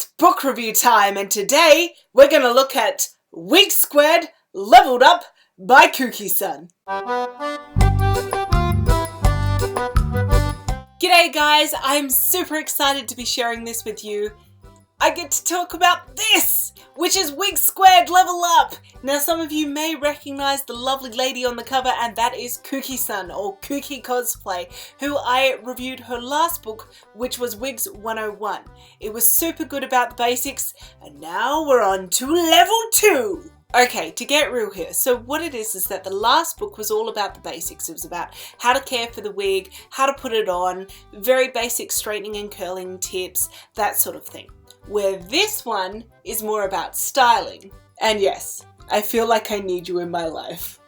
It's book review time, and today we're going to look at Wig Squared Leveled Up by Kuki-san. G'day guys, I'm super excited to be sharing this with you. I get to talk about this, which is Wig Squared Level Up. Now some of you may recognize the lovely lady on the cover, and that is Kuki-san, or Kuki Cosplay, who I reviewed her last book, which was Wigs 101. It was super good about the basics, and now we're on to level 2. Okay, to get real here, so what it is that the last book was all about the basics. It was about how to care for the wig, how to put it on, very basic straightening and curling tips, that sort of thing. Where this one is more about styling. And yes, I feel like I need you in my life.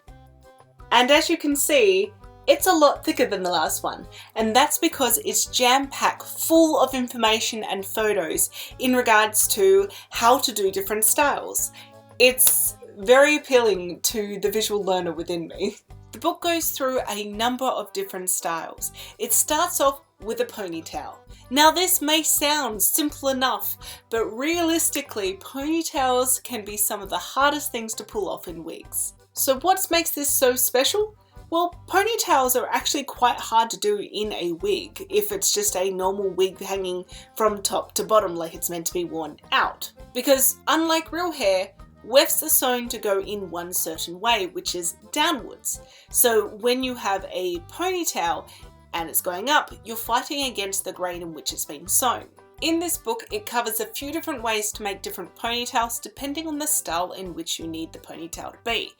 And as you can see, it's a lot thicker than the last one, and that's because it's jam-packed full of information and photos in regards to how to do different styles. It's very appealing to the visual learner within me. The book goes through a number of different styles. It starts off with a ponytail. Now this may sound simple enough, but realistically ponytails can be some of the hardest things to pull off in wigs. So what makes this so special? Well, ponytails are actually quite hard to do in a wig if it's just a normal wig hanging from top to bottom like it's meant to be worn out. Because unlike real hair, wefts are sewn to go in one certain way, which is downwards. So when you have a ponytail and it's going up, you're fighting against the grain in which it's been sewn. In this book, it covers a few different ways to make different ponytails depending on the style in which you need the ponytail to be.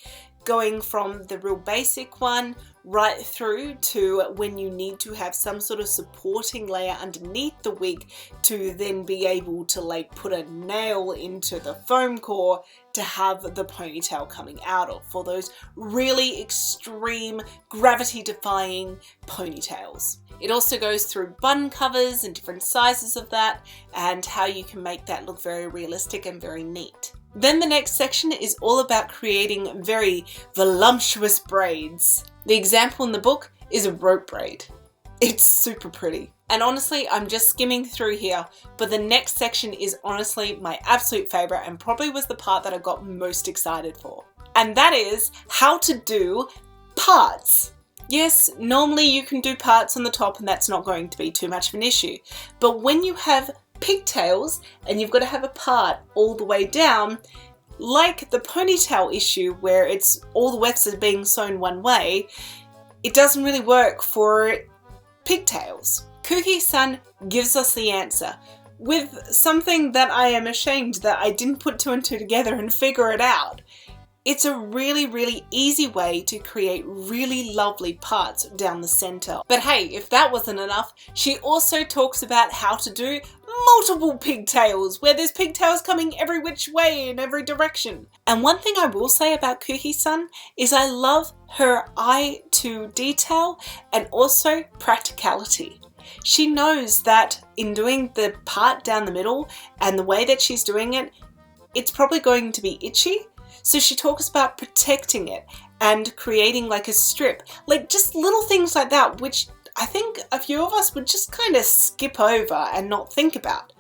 Going from the real basic one right through to when you need to have some sort of supporting layer underneath the wig to then be able to like put a nail into the foam core to have the ponytail coming out of, for those really extreme gravity defying ponytails. It also goes through bun covers and different sizes of that and how you can make that look very realistic and very neat. Then the next section is all about creating very voluptuous braids. The example in the book is a rope braid. It's super pretty. And honestly, I'm just skimming through here, but the next section is honestly my absolute favorite and probably was the part that I got most excited for. And that is how to do parts. Yes, normally you can do parts on the top and that's not going to be too much of an issue. But when you have pigtails and you've got to have a part all the way down, like the ponytail issue where it's all the wefts are being sewn one way, it doesn't really work for pigtails. Kuki-san gives us the answer with something that I am ashamed that I didn't put two and two together and figure it out. It's a really easy way to create really lovely parts down the center. But hey, if that wasn't enough, she also talks about how to do multiple pigtails, where there's pigtails coming every which way in every direction. And one thing I will say about Kuki-san is I love her eye to detail and also practicality. She knows that in doing the part down the middle and the way that she's doing it, it's probably going to be itchy. So she talks about protecting it and creating like a strip, like just little things like that, which I think a few of us would just kind of skip over and not think about.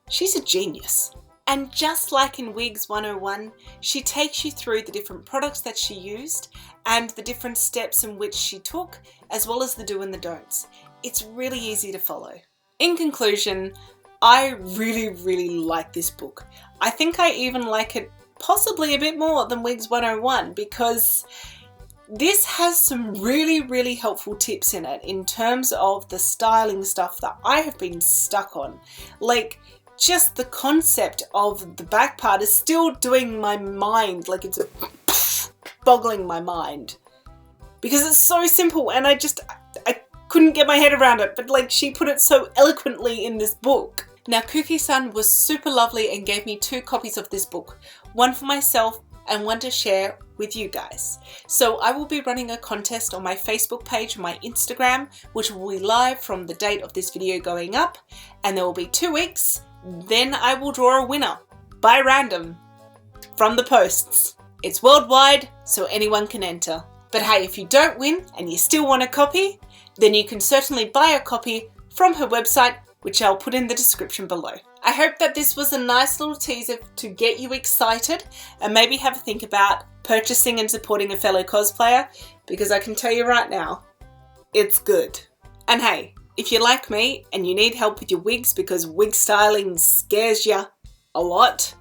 She's a genius. And just like in Wigs 101, she takes you through the different products that she used and the different steps in which she took, as well as the do and the don'ts. It's really easy to follow. In conclusion, I really like this book. I think I even like it possibly a bit more than Wigs 101 because this has some really helpful tips in it in terms of the styling stuff that I have been stuck on. Like just the concept of the back part is still doing my mind, like it's boggling my mind because it's so simple and I couldn't get my head around it, but like she put it so eloquently in this book. Now Kuki-san was super lovely and gave me 2 copies of this book, one for myself and one to share with you guys. So I will be running a contest on my Facebook page and my Instagram, which will be live from the date of this video going up, and there will be 2 weeks. Then I will draw a winner by random from the posts. It's worldwide, so anyone can enter. But hey, if you don't win and you still want a copy, then you can certainly buy a copy from her website, which I'll put in the description below. I hope that this was a nice little teaser to get you excited and maybe have a think about purchasing and supporting a fellow cosplayer, because I can tell you right now, it's good. And hey, if you're like me and you need help with your wigs because wig styling scares you a lot,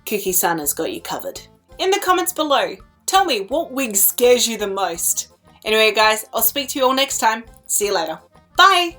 Kuki-san has got you covered. In the comments below, tell me what wig scares you the most. Anyway guys, I'll speak to you all next time. See you later. Bye!